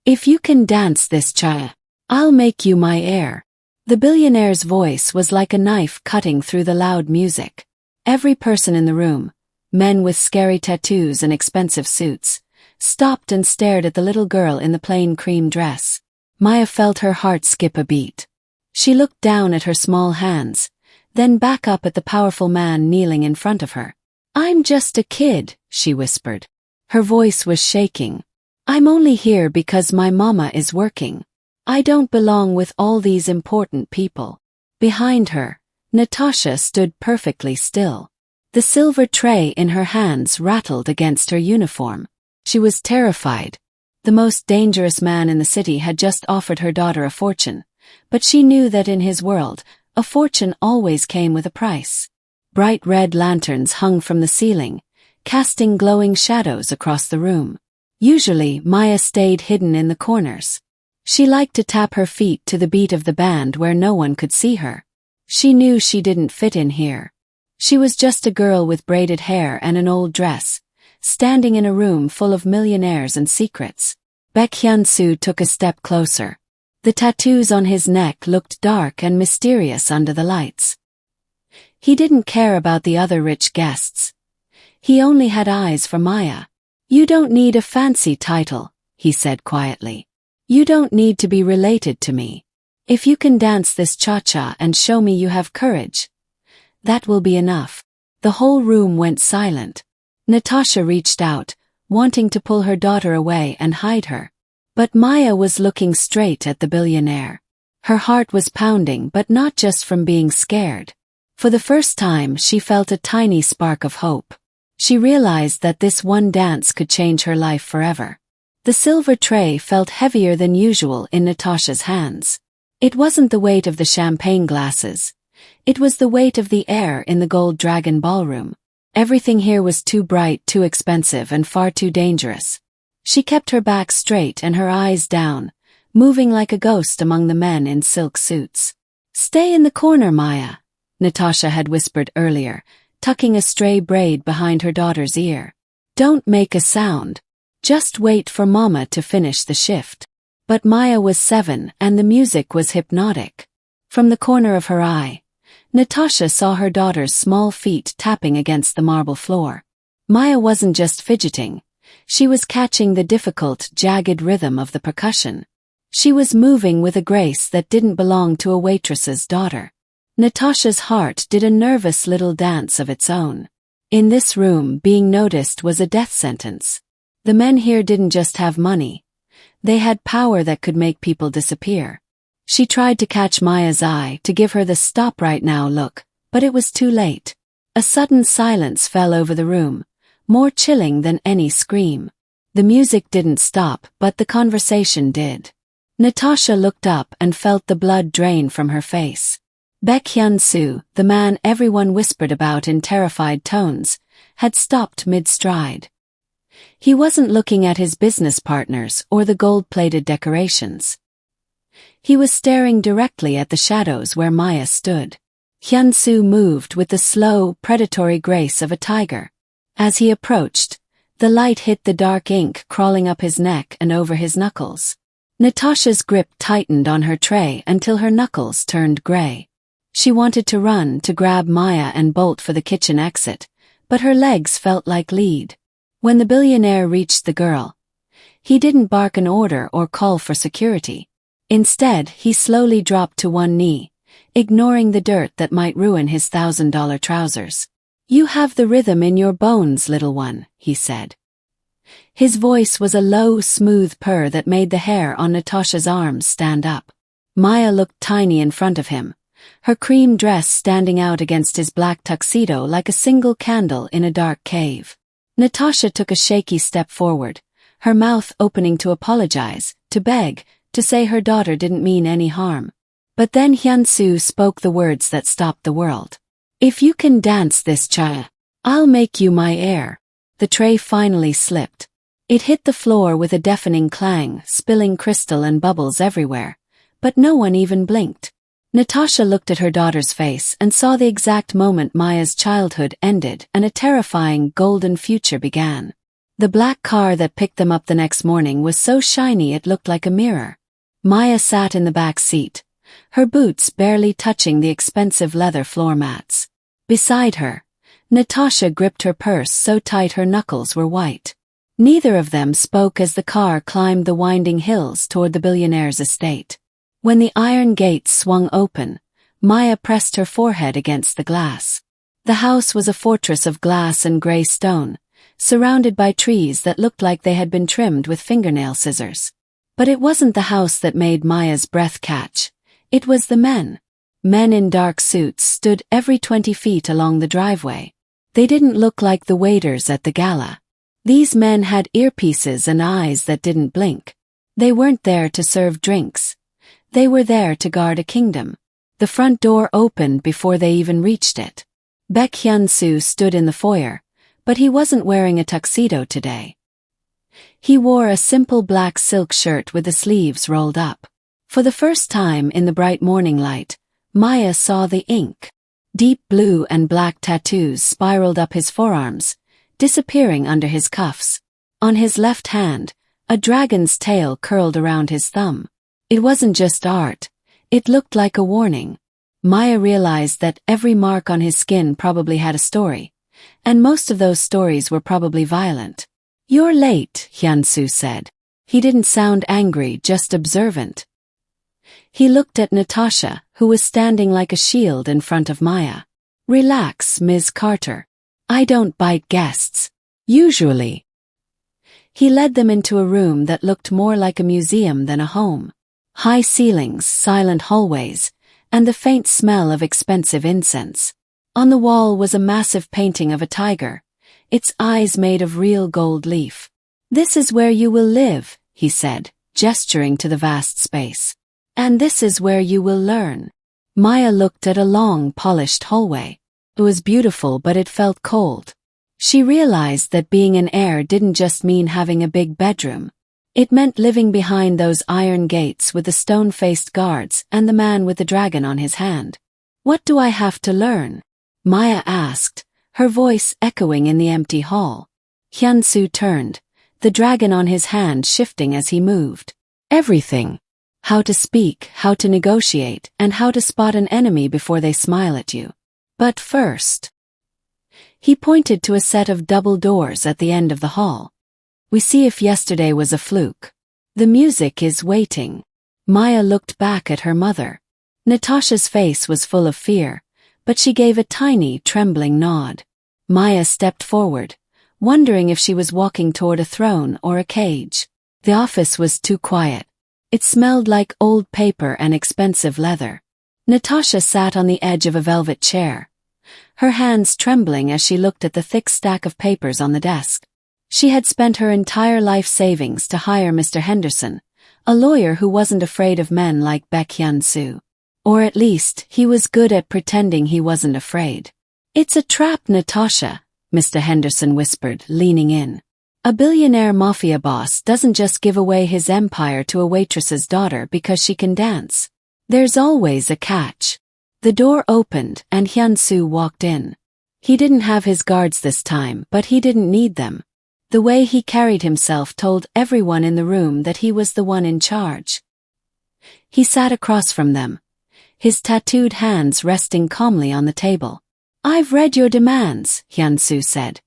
If you can dance this cha, I'll make you my heir. The billionaire's voice was like a knife cutting through the loud music. Every person in the room, men with scary tattoos and expensive suits, stopped and stared at the little girl in the plain cream dress. Maya felt her heart skip a beat. She looked down at her small hands, then back up at the powerful man kneeling in front of her. "I'm just a kid," she whispered. Her voice was shaking. "I'm only here because my mama is working. I don't belong with all these important people." Behind her, Natasha stood perfectly still. The silver tray in her hands rattled against her uniform. She was terrified. The most dangerous man in the city had just offered her daughter a fortune, but she knew that in his world, a fortune always came with a price. Bright red lanterns hung from the ceiling, casting glowing shadows across the room. Usually, Maya stayed hidden in the corners. She liked to tap her feet to the beat of the band where no one could see her. She knew she didn't fit in here. She was just a girl with braided hair and an old dress, standing in a room full of millionaires and secrets. Baek Hyun-soo took a step closer. The tattoos on his neck looked dark and mysterious under the lights. He didn't care about the other rich guests. He only had eyes for Maya. "You don't need a fancy title," he said quietly. "You don't need to be related to me. If you can dance this cha-cha and show me you have courage, that will be enough." The whole room went silent. Natasha reached out, wanting to pull her daughter away and hide her. But Maya was looking straight at the billionaire. Her heart was pounding, but not just from being scared. For the first time, she felt a tiny spark of hope. She realized that this one dance could change her life forever. The silver tray felt heavier than usual in Natasha's hands. It wasn't the weight of the champagne glasses. It was the weight of the air in the Gold Dragon ballroom. Everything here was too bright, too expensive, and far too dangerous. She kept her back straight and her eyes down, moving like a ghost among the men in silk suits. "Stay in the corner, Maya," Natasha had whispered earlier, tucking a stray braid behind her daughter's ear. "Don't make a sound. Just wait for Mama to finish the shift." But Maya was 7 and the music was hypnotic. From the corner of her eye, Natasha saw her daughter's small feet tapping against the marble floor. Maya wasn't just fidgeting. She was catching the difficult, jagged rhythm of the percussion. She was moving with a grace that didn't belong to a waitress's daughter. Natasha's heart did a nervous little dance of its own. In this room, being noticed was a death sentence. The men here didn't just have money. They had power that could make people disappear. She tried to catch Maya's eye to give her the "stop right now" look, but it was too late. A sudden silence fell over the room, more chilling than any scream. The music didn't stop, but the conversation did. Natasha looked up and felt the blood drain from her face. Baek Hyun-soo, the man everyone whispered about in terrified tones, had stopped mid-stride. He wasn't looking at his business partners or the gold-plated decorations. He was staring directly at the shadows where Maya stood. Hyun-soo moved with the slow, predatory grace of a tiger. As he approached, the light hit the dark ink crawling up his neck and over his knuckles. Natasha's grip tightened on her tray until her knuckles turned gray. She wanted to run to grab Maya and bolt for the kitchen exit, but her legs felt like lead. When the billionaire reached the girl, he didn't bark an order or call for security. Instead, he slowly dropped to one knee, ignoring the dirt that might ruin his $1,000 trousers. "You have the rhythm in your bones, little one," he said. His voice was a low, smooth purr that made the hair on Natasha's arms stand up. Maya looked tiny in front of him, her cream dress standing out against his black tuxedo like a single candle in a dark cave. Natasha took a shaky step forward, her mouth opening to apologize, to beg, to say her daughter didn't mean any harm. But then Hyun-soo spoke the words that stopped the world. "If you can dance this cha, I'll make you my heir." The tray finally slipped. It hit the floor with a deafening clang, spilling crystal and bubbles everywhere, but no one even blinked. Natasha looked at her daughter's face and saw the exact moment Maya's childhood ended and a terrifying golden future began. The black car that picked them up the next morning was so shiny it looked like a mirror. Maya sat in the back seat, her boots barely touching the expensive leather floor mats. Beside her, Natasha gripped her purse so tight her knuckles were white. Neither of them spoke as the car climbed the winding hills toward the billionaire's estate. When the iron gates swung open, Maya pressed her forehead against the glass. The house was a fortress of glass and gray stone, surrounded by trees that looked like they had been trimmed with fingernail scissors. But it wasn't the house that made Maya's breath catch. It was the men. Men in dark suits stood every 20 feet along the driveway. They didn't look like the waiters at the gala. These men had earpieces and eyes that didn't blink. They weren't there to serve drinks. They were there to guard a kingdom. The front door opened before they even reached it. Baek Hyun-soo stood in the foyer, but he wasn't wearing a tuxedo today. He wore a simple black silk shirt with the sleeves rolled up. For the first time in the bright morning light, Maya saw the ink. Deep blue and black tattoos spiraled up his forearms, disappearing under his cuffs. On his left hand, a dragon's tail curled around his thumb. It wasn't just art, it looked like a warning. Maya realized that every mark on his skin probably had a story, and most of those stories were probably violent. "You're late," Hyun-soo said. He didn't sound angry, just observant. He looked at Natasha, who was standing like a shield in front of Maya. "Relax, Ms. Carter. I don't bite guests. Usually." He led them into a room that looked more like a museum than a home. High ceilings, silent hallways, and the faint smell of expensive incense. On the wall was a massive painting of a tiger, its eyes made of real gold leaf. "This is where you will live," he said, gesturing to the vast space. "And this is where you will learn." Maya looked at a long, polished hallway. It was beautiful, but it felt cold. She realized that being an heir didn't just mean having a big bedroom. It meant living behind those iron gates with the stone-faced guards and the man with the dragon on his hand. "What do I have to learn?" Maya asked, her voice echoing in the empty hall. Hyun-soo turned, the dragon on his hand shifting as he moved. "Everything. How to speak, how to negotiate, and how to spot an enemy before they smile at you. But first..." He pointed to a set of double doors at the end of the hall. "We see if yesterday was a fluke. The music is waiting." Maya looked back at her mother. Natasha's face was full of fear, but she gave a tiny, trembling nod. Maya stepped forward, wondering if she was walking toward a throne or a cage. The office was too quiet. It smelled like old paper and expensive leather. Natasha sat on the edge of a velvet chair, her hands trembling as she looked at the thick stack of papers on the desk. She had spent her entire life savings to hire Mr. Henderson, a lawyer who wasn't afraid of men like Baek Hyun-soo. Or at least, he was good at pretending he wasn't afraid. "It's a trap, Natasha," Mr. Henderson whispered, leaning in. "A billionaire mafia boss doesn't just give away his empire to a waitress's daughter because she can dance. There's always a catch." The door opened and Hyun-soo walked in. He didn't have his guards this time, but he didn't need them. The way he carried himself told everyone in the room that he was the one in charge. He sat across from them, his tattooed hands resting calmly on the table. "I've read your demands," Hyun-soo said,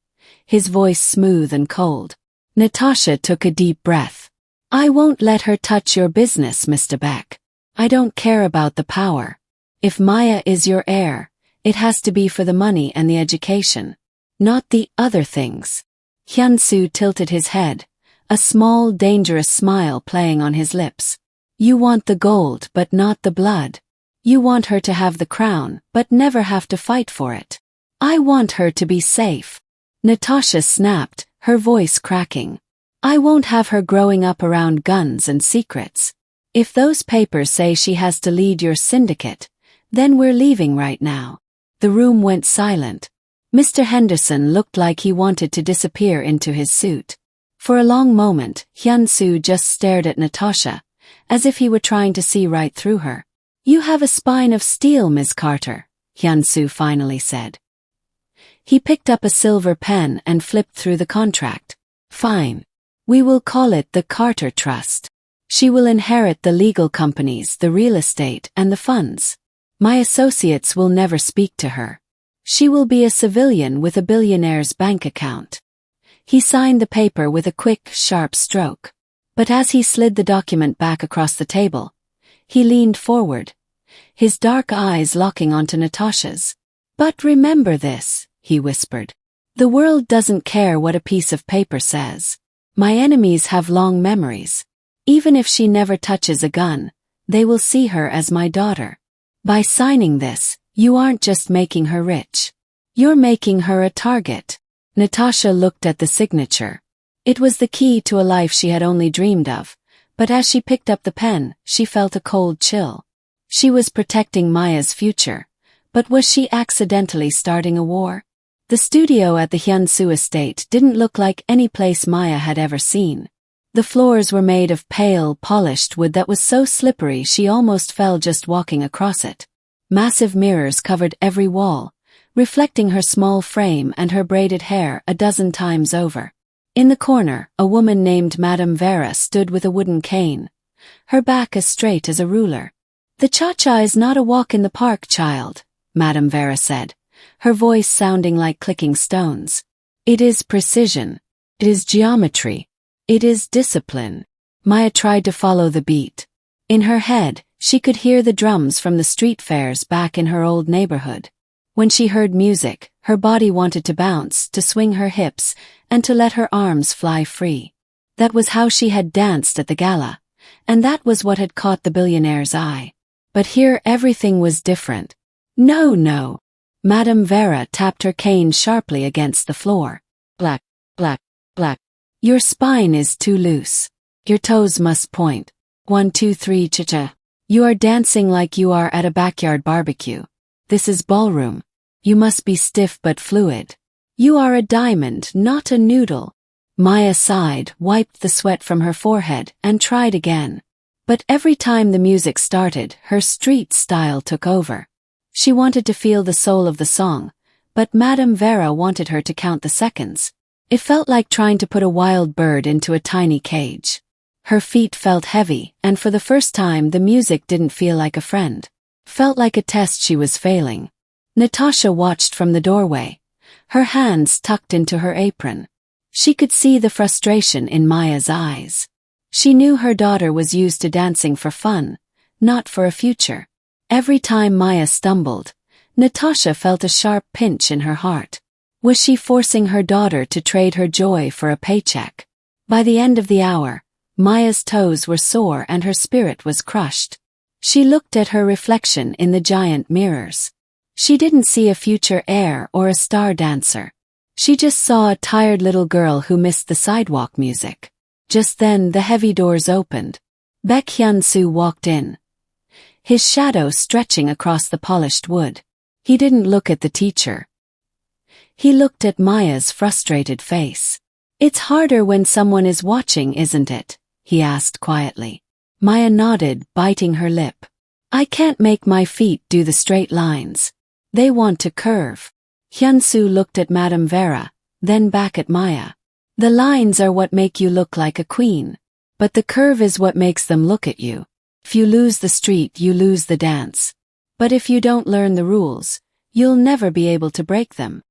his voice smooth and cold. Natasha took a deep breath. "I won't let her touch your business, Mr. Baek. I don't care about the power. If Maya is your heir, it has to be for the money and the education, not the other things." Hyun-soo tilted his head, a small, dangerous smile playing on his lips. "You want the gold but not the blood. You want her to have the crown but never have to fight for it. I want her to be safe." Natasha snapped, her voice cracking. "I won't have her growing up around guns and secrets. If those papers say she has to lead your syndicate, then we're leaving right now." The room went silent. Mr. Henderson looked like he wanted to disappear into his suit. For a long moment, Hyun-soo just stared at Natasha, as if he were trying to see right through her. "You have a spine of steel, Ms. Carter," Hyun-soo finally said. He picked up a silver pen and flipped through the contract. Fine. We will call it the Carter Trust. She will inherit the legal companies, the real estate, and the funds. My associates will never speak to her. She will be a civilian with a billionaire's bank account. He signed the paper with a quick, sharp stroke. But as he slid the document back across the table, he leaned forward, his dark eyes locking onto Natasha's. But remember this, he whispered. The world doesn't care what a piece of paper says. My enemies have long memories. Even if she never touches a gun, they will see her as my daughter. By signing this, you aren't just making her rich. You're making her a target. Natasha looked at the signature. It was the key to a life she had only dreamed of, but as she picked up the pen, she felt a cold chill. She was protecting Maya's future, but was she accidentally starting a war? The studio at the Hyunsu estate didn't look like any place Maya had ever seen. The floors were made of pale, polished wood that was so slippery she almost fell just walking across it. Massive mirrors covered every wall, reflecting her small frame and her braided hair a dozen times over. In the corner, a woman named Madame Vera stood with a wooden cane, her back as straight as a ruler. The cha-cha is not a walk in the park, child, Madame Vera said, her voice sounding like clicking stones. It is precision. It is geometry. It is discipline. Maya tried to follow the beat. In her head, she could hear the drums from the street fairs back in her old neighborhood. When she heard music, her body wanted to bounce, to swing her hips, and to let her arms fly free. That was how she had danced at the gala, and that was what had caught the billionaire's eye. But here everything was different. No, no. Madame Vera tapped her cane sharply against the floor. Black, black, black. Your spine is too loose. Your toes must point. 1, 2, 3, cha-cha. You are dancing like you are at a backyard barbecue. This is ballroom. You must be stiff but fluid. You are a diamond, not a noodle. Maya sighed, wiped the sweat from her forehead, and tried again. But every time the music started, her street style took over. She wanted to feel the soul of the song, but Madame Vera wanted her to count the seconds. It felt like trying to put a wild bird into a tiny cage. Her feet felt heavy, and for the first time the music didn't feel like a friend. Felt like a test she was failing. Natasha watched from the doorway, her hands tucked into her apron. She could see the frustration in Maya's eyes. She knew her daughter was used to dancing for fun, not for a future. Every time Maya stumbled, Natasha felt a sharp pinch in her heart. Was she forcing her daughter to trade her joy for a paycheck? By the end of the hour, Maya's toes were sore and her spirit was crushed. She looked at her reflection in the giant mirrors. She didn't see a future heir or a star dancer. She just saw a tired little girl who missed the sidewalk music. Just then the heavy doors opened. Baek Hyun-soo walked in, his shadow stretching across the polished wood. He didn't look at the teacher. He looked at Maya's frustrated face. It's harder when someone is watching, isn't it? He asked quietly. Maya nodded, biting her lip. I can't make my feet do the straight lines. They want to curve. Hyun-soo looked at Madame Vera, then back at Maya. The lines are what make you look like a queen. But the curve is what makes them look at you. If you lose the street, you lose the dance. But if you don't learn the rules, you'll never be able to break them.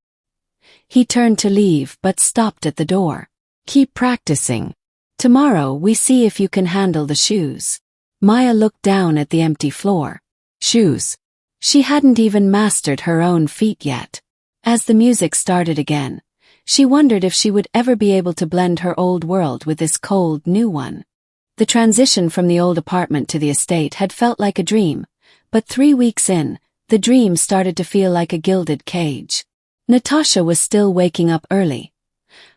He turned to leave but stopped at the door. Keep practicing. Tomorrow we see if you can handle the shoes. Maya looked down at the empty floor. Shoes. She hadn't even mastered her own feet yet. As the music started again, she wondered if she would ever be able to blend her old world with this cold new one. The transition from the old apartment to the estate had felt like a dream, but 3 weeks in, the dream started to feel like a gilded cage. Natasha was still waking up early,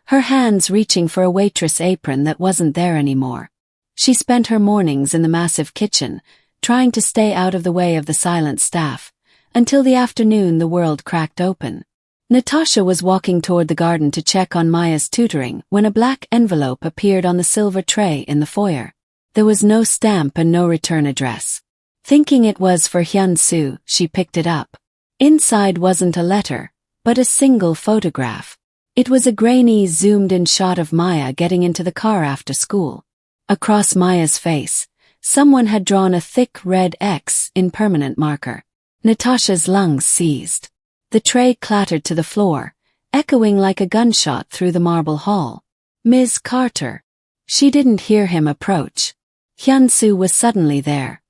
her hands reaching for a waitress apron that wasn't there anymore. She spent her mornings in the massive kitchen, trying to stay out of the way of the silent staff, until the afternoon the world cracked open. Natasha was walking toward the garden to check on Maya's tutoring when a black envelope appeared on the silver tray in the foyer. There was no stamp and no return address. Thinking it was for Hyun-soo, she picked it up. Inside wasn't a letter, but a single photograph. It was a grainy, zoomed-in shot of Maya getting into the car after school. Across Maya's face, someone had drawn a thick red X in permanent marker. Natasha's lungs seized. The tray clattered to the floor, echoing like a gunshot through the marble hall. Ms. Carter. She didn't hear him approach. Hyun-soo was suddenly there,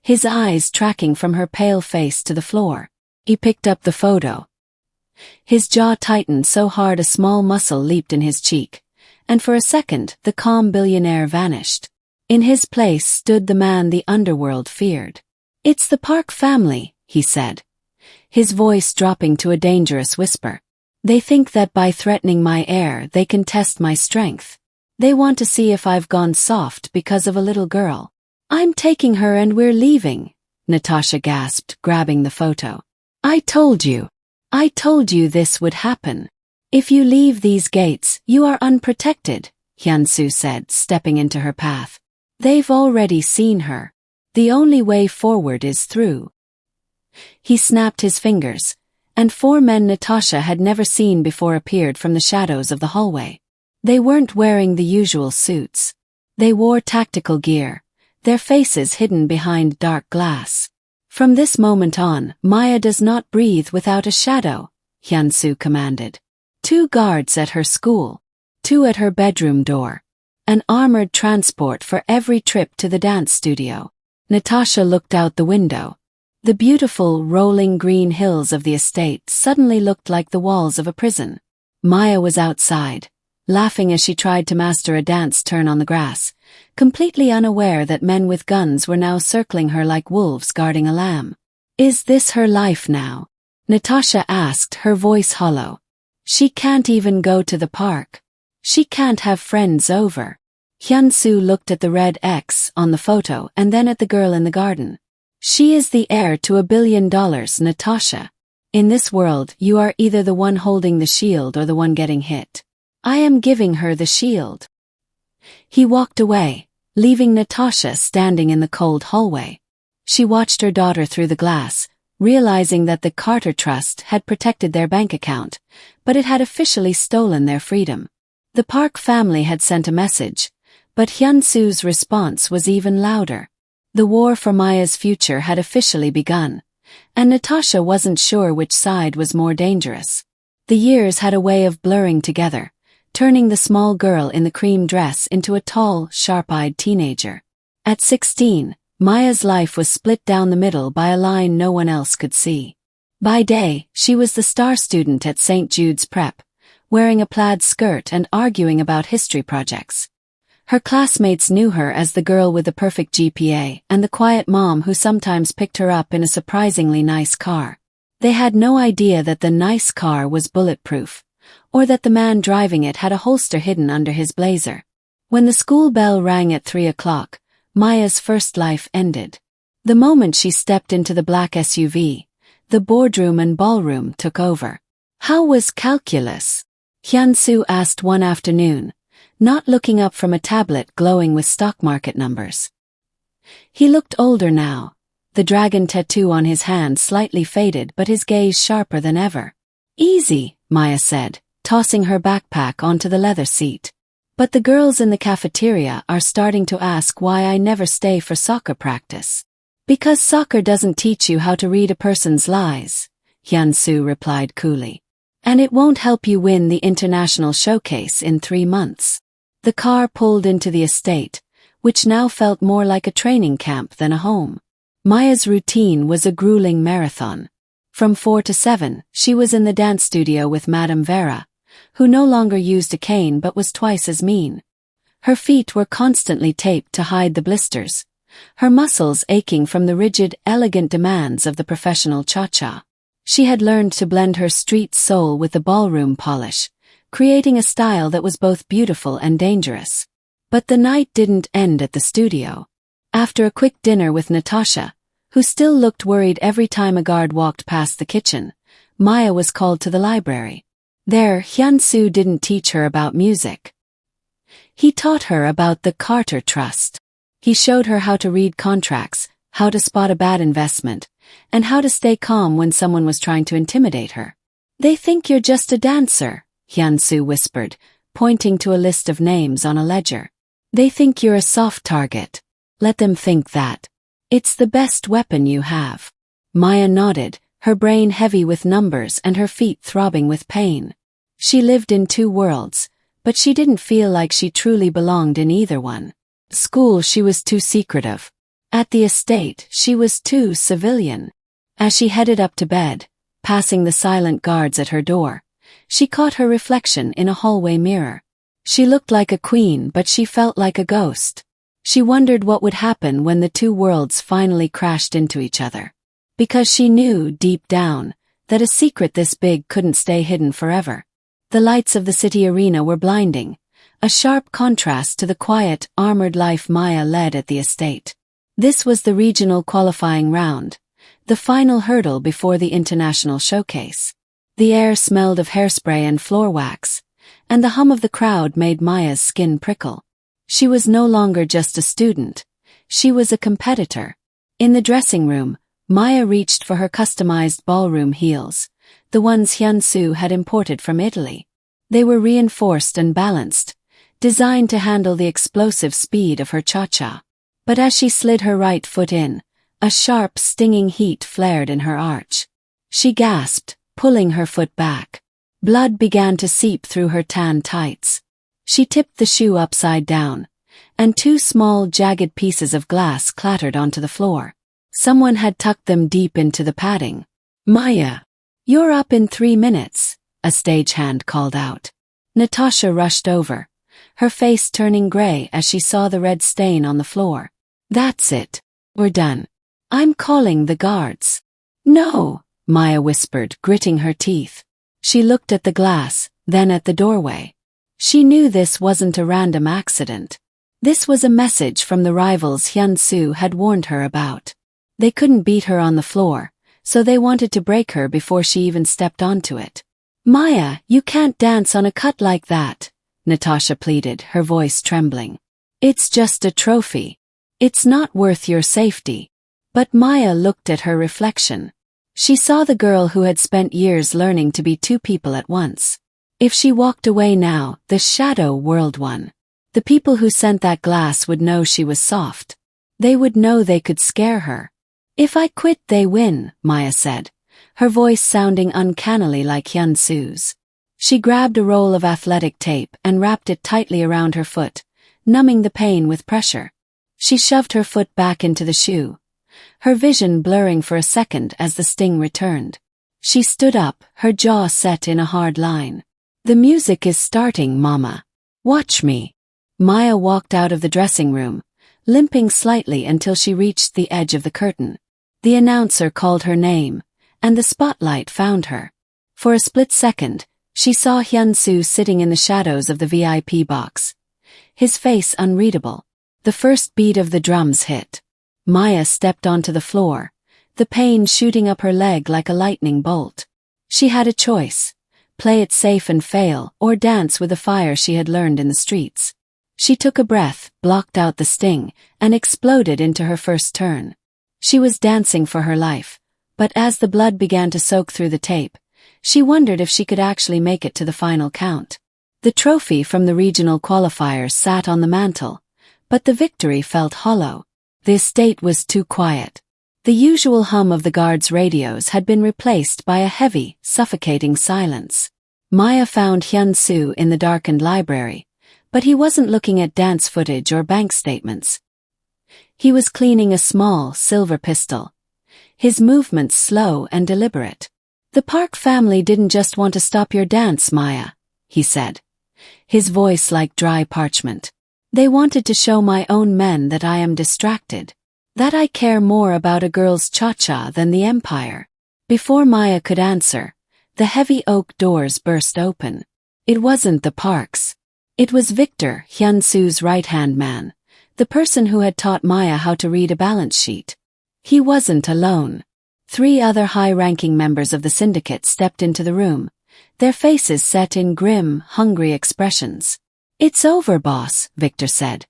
his eyes tracking from her pale face to the floor. He picked up the photo. His jaw tightened so hard a small muscle leaped in his cheek, and for a second the calm billionaire vanished. In his place stood the man the underworld feared. "It's the Park family," he said, his voice dropping to a dangerous whisper. "They think that by threatening my heir they can test my strength. They want to see if I've gone soft because of a little girl. I'm taking her and we're leaving," Natasha gasped, grabbing the photo. I told you this would happen. If you leave these gates, you are unprotected," Hyun-soo said, stepping into her path. "They've already seen her. The only way forward is through." He snapped his fingers, and 4 men Natasha had never seen before appeared from the shadows of the hallway. They weren't wearing the usual suits. They wore tactical gear, their faces hidden behind dark glass. "From this moment on, Maya does not breathe without a shadow," Hyun-soo commanded. 2 guards at her school, 2 at her bedroom door, an armored transport for every trip to the dance studio. Natasha looked out the window. The beautiful, rolling green hills of the estate suddenly looked like the walls of a prison. Maya was outside, laughing as she tried to master a dance turn on the grass, completely unaware that men with guns were now circling her like wolves guarding a lamb. "Is this her life now?" Natasha asked, her voice hollow. "She can't even go to the park. She can't have friends over." Hyun-soo looked at the red X on the photo and then at the girl in the garden. "She is the heir to $1 billion, Natasha. In this world, you are either the one holding the shield or the one getting hit. I am giving her the shield." He walked away, leaving Natasha standing in the cold hallway. She watched her daughter through the glass, realizing that the Carter Trust had protected their bank account, but it had officially stolen their freedom. The Park family had sent a message, but Hyun-soo's response was even louder. The war for Maya's future had officially begun, and Natasha wasn't sure which side was more dangerous. The years had a way of blurring together, turning the small girl in the cream dress into a tall, sharp-eyed teenager. At 16, Maya's life was split down the middle by a line no one else could see. By day, she was the star student at St. Jude's Prep, wearing a plaid skirt and arguing about history projects. Her classmates knew her as the girl with the perfect GPA and the quiet mom who sometimes picked her up in a surprisingly nice car. They had no idea that the nice car was bulletproof, or that the man driving it had a holster hidden under his blazer. When the school bell rang at 3 o'clock, Maya's first life ended. The moment she stepped into the black SUV, the boardroom and ballroom took over. "How was calculus?" Hyun-soo asked one afternoon, not looking up from a tablet glowing with stock market numbers. He looked older now, the dragon tattoo on his hand slightly faded but his gaze sharper than ever. "Easy," Maya said, tossing her backpack onto the leather seat. "But the girls in the cafeteria are starting to ask why I never stay for soccer practice." "Because soccer doesn't teach you how to read a person's lies," Hyun-soo replied coolly. "And it won't help you win the international showcase in 3 months. The car pulled into the estate, which now felt more like a training camp than a home. Maya's routine was a grueling marathon. From 4 to 7, she was in the dance studio with Madame Vera, who no longer used a cane but was twice as mean. Her feet were constantly taped to hide the blisters, her muscles aching from the rigid, elegant demands of the professional cha-cha. She had learned to blend her street soul with the ballroom polish, creating a style that was both beautiful and dangerous. But the night didn't end at the studio. After a quick dinner with Natasha, who still looked worried every time a guard walked past the kitchen, Maya was called to the library. There, Hyun-soo didn't teach her about music. He taught her about the Carter Trust. He showed her how to read contracts, how to spot a bad investment, and how to stay calm when someone was trying to intimidate her. "They think you're just a dancer," Hyun-soo whispered, pointing to a list of names on a ledger. They think you're a soft target. Let them think that. It's the best weapon you have. Maya nodded, her brain heavy with numbers and her feet throbbing with pain. She lived in two worlds, but she didn't feel like she truly belonged in either one. School, she was too secretive. At the estate, she was too civilian. As she headed up to bed, passing the silent guards at her door, she caught her reflection in a hallway mirror. She looked like a queen, but she felt like a ghost. She wondered what would happen when the two worlds finally crashed into each other. Because she knew, deep down, that a secret this big couldn't stay hidden forever. The lights of the city arena were blinding, a sharp contrast to the quiet, armored life Maya led at the estate. This was the regional qualifying round, the final hurdle before the international showcase. The air smelled of hairspray and floor wax, and the hum of the crowd made Maya's skin prickle. She was no longer just a student, she was a competitor. In the dressing room, Maya reached for her customized ballroom heels, the ones Hyun-soo had imported from Italy. They were reinforced and balanced, designed to handle the explosive speed of her cha-cha. But as she slid her right foot in, a sharp, stinging heat flared in her arch. She gasped, pulling her foot back. Blood began to seep through her tan tights. She tipped the shoe upside down, and two small, jagged pieces of glass clattered onto the floor. Someone had tucked them deep into the padding. "Maya, you're up in 3 minutes," a stagehand called out. Natasha rushed over, her face turning gray as she saw the red stain on the floor. "That's it. We're done. I'm calling the guards." "No," Maya whispered, gritting her teeth. She looked at the glass, then at the doorway. She knew this wasn't a random accident. This was a message from the rivals Hyun-soo had warned her about. They couldn't beat her on the floor, so they wanted to break her before she even stepped onto it. "Maya, you can't dance on a cut like that," Natasha pleaded, her voice trembling. "It's just a trophy. It's not worth your safety." But Maya looked at her reflection. She saw the girl who had spent years learning to be two people at once. If she walked away now, the shadow world won. The people who sent that glass would know she was soft. They would know they could scare her. "If I quit, they win," Maya said, her voice sounding uncannily like Hyun-soo's. She grabbed a roll of athletic tape and wrapped it tightly around her foot, numbing the pain with pressure. She shoved her foot back into the shoe, her vision blurring for a second as the sting returned. She stood up, her jaw set in a hard line. "The music is starting, Mama. Watch me." Maya walked out of the dressing room, limping slightly until she reached the edge of the curtain. The announcer called her name, and the spotlight found her. For a split second, she saw Hyun-soo sitting in the shadows of the VIP box, his face unreadable. The first beat of the drums hit. Maya stepped onto the floor, the pain shooting up her leg like a lightning bolt. She had a choice: play it safe and fail, or dance with the fire she had learned in the streets. She took a breath, blocked out the sting, and exploded into her first turn. She was dancing for her life, but as the blood began to soak through the tape, she wondered if she could actually make it to the final count. The trophy from the regional qualifiers sat on the mantel, but the victory felt hollow. The estate was too quiet. The usual hum of the guards' radios had been replaced by a heavy, suffocating silence. Maya found Hyun-soo in the darkened library, but he wasn't looking at dance footage or bank statements. He was cleaning a small, silver pistol, his movements slow and deliberate. "The Park family didn't just want to stop your dance, Maya," he said, his voice like dry parchment. "They wanted to show my own men that I am distracted, that I care more about a girl's cha-cha than the empire." Before Maya could answer, the heavy oak doors burst open. It wasn't the Parks. It was Victor, Hyun-soo's right-hand man, the person who had taught Maya how to read a balance sheet. He wasn't alone. 3 other high-ranking members of the syndicate stepped into the room, their faces set in grim, hungry expressions. "It's over, boss," Victor said,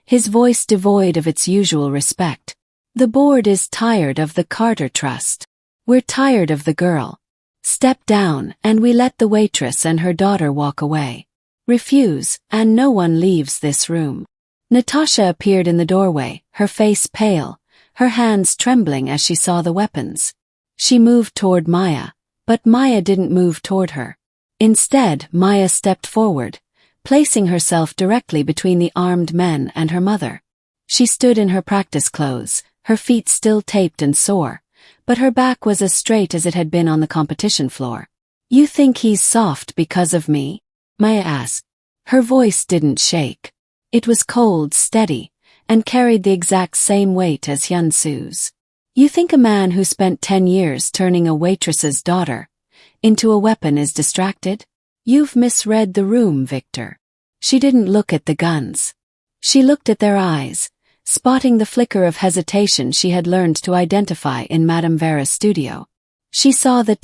his voice devoid of its usual respect. "The board is tired of the Carter Trust. We're tired of the girl." Step down, and we let the waitress and her daughter walk away. Refuse, and no one leaves this room. Natasha appeared in the doorway, her face pale, her hands trembling as she saw the weapons. She moved toward Maya, but Maya didn't move toward her. Instead, Maya stepped forward, placing herself directly between the armed men and her mother. She stood in her practice clothes, her feet still taped and sore, but her back was as straight as it had been on the competition floor. "You think he's soft because of me?" Maya asked. Her voice didn't shake. It was cold, steady, and carried the exact same weight as Hyunsu's. "You think a man who spent 10 years turning a waitress's daughter into a weapon is distracted? You've misread the room, Victor." She didn't look at the guns. She looked at their eyes, spotting the flicker of hesitation she had learned to identify in Madame Vera's studio. She saw the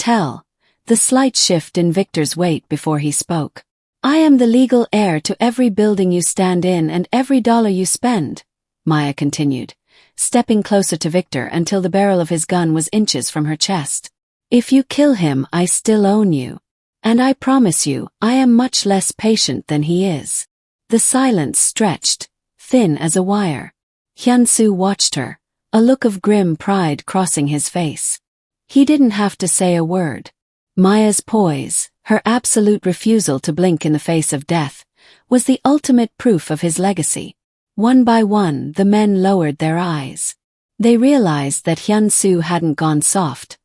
slight shift in Victor's weight before he spoke. "I am the legal heir to every building you stand in and every dollar you spend," Maya continued, stepping closer to Victor until the barrel of his gun was inches from her chest. "If you kill him, I still own you. And I promise you, I am much less patient than he is." The silence stretched, thin as a wire. Hyunsu watched her, a look of grim pride crossing his face. He didn't have to say a word. Maya's poise, her absolute refusal to blink in the face of death, was the ultimate proof of his legacy. One by one, the men lowered their eyes. They realized that Hyunsu hadn't gone soft.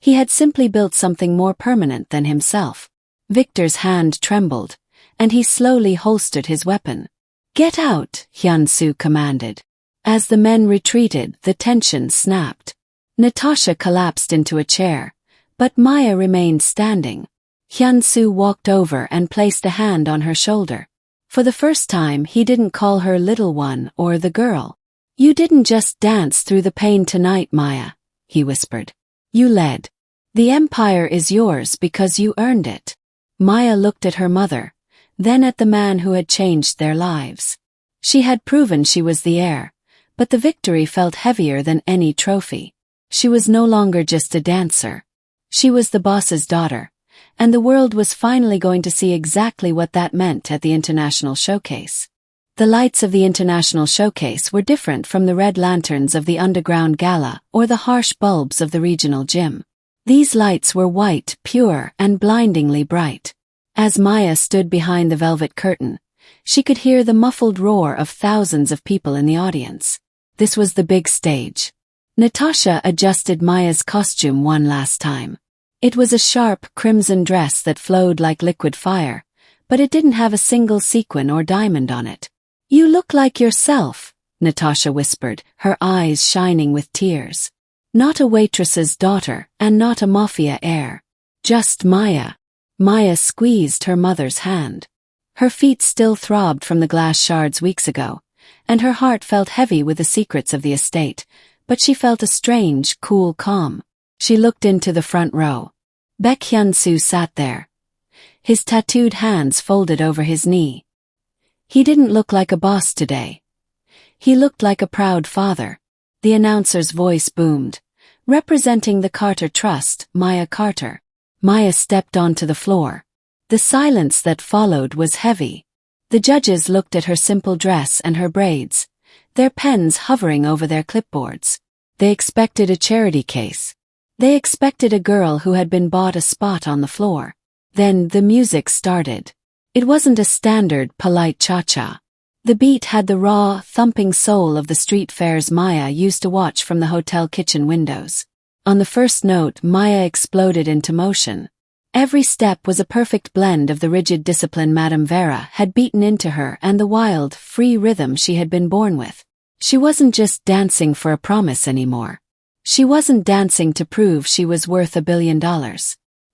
He had simply built something more permanent than himself. Victor's hand trembled, and he slowly holstered his weapon. "Get out," Hyunsu commanded. As the men retreated, the tension snapped. Natasha collapsed into a chair, but Maya remained standing. Hyunsu walked over and placed a hand on her shoulder. For the first time, he didn't call her little one or the girl. "You didn't just dance through the pain tonight, Maya," he whispered. "You led. The empire is yours because you earned it." Maya looked at her mother, then at the man who had changed their lives. She had proven she was the heir, but the victory felt heavier than any trophy. She was no longer just a dancer. She was the boss's daughter, and the world was finally going to see exactly what that meant at the International Showcase. The lights of the International Showcase were different from the red lanterns of the underground gala or the harsh bulbs of the regional gym. These lights were white, pure, and blindingly bright. As Maya stood behind the velvet curtain, she could hear the muffled roar of thousands of people in the audience. This was the big stage. Natasha adjusted Maya's costume one last time. It was a sharp, crimson dress that flowed like liquid fire, but it didn't have a single sequin or diamond on it. "You look like yourself," Natasha whispered, her eyes shining with tears. "Not a waitress's daughter, and not a mafia heir. Just Maya." Maya squeezed her mother's hand. Her feet still throbbed from the glass shards weeks ago, and her heart felt heavy with the secrets of the estate, but she felt a strange, cool calm. She looked into the front row. Baek Hyun-soo sat there, his tattooed hands folded over his knee. He didn't look like a boss today. He looked like a proud father. The announcer's voice boomed, representing the Carter Trust, Maya Carter. Maya stepped onto the floor. The silence that followed was heavy. The judges looked at her simple dress and her braids, their pens hovering over their clipboards. They expected a charity case. They expected a girl who had been bought a spot on the floor. Then the music started. It wasn't a standard, polite cha-cha. The beat had the raw, thumping soul of the street fairs Maya used to watch from the hotel kitchen windows. On the first note, Maya exploded into motion. Every step was a perfect blend of the rigid discipline Madame Vera had beaten into her and the wild, free rhythm she had been born with. She wasn't just dancing for a promise anymore. She wasn't dancing to prove she was worth $1 billion.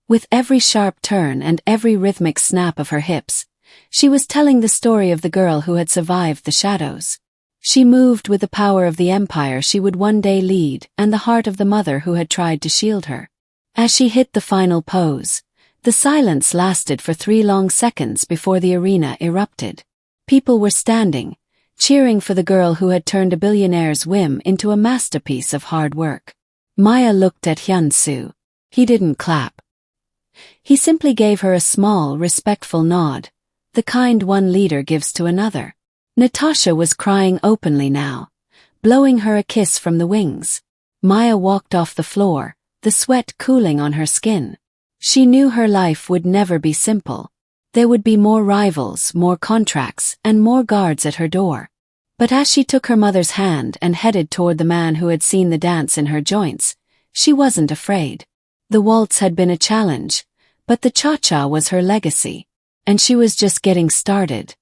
With every sharp turn and every rhythmic snap of her hips, she was telling the story of the girl who had survived the shadows. She moved with the power of the empire she would one day lead and the heart of the mother who had tried to shield her. As she hit the final pose, the silence lasted for 3 long seconds before the arena erupted. People were standing, cheering for the girl who had turned a billionaire's whim into a masterpiece of hard work. Maya looked at Hyun-soo. He didn't clap. He simply gave her a small, respectful nod, the kind one leader gives to another. Natasha was crying openly now, blowing her a kiss from the wings. Maya walked off the floor, the sweat cooling on her skin. She knew her life would never be simple. There would be more rivals, more contracts, and more guards at her door. But as she took her mother's hand and headed toward the man who had seen the dance in her joints, she wasn't afraid. The waltz had been a challenge, but the cha-cha was her legacy. And she was just getting started.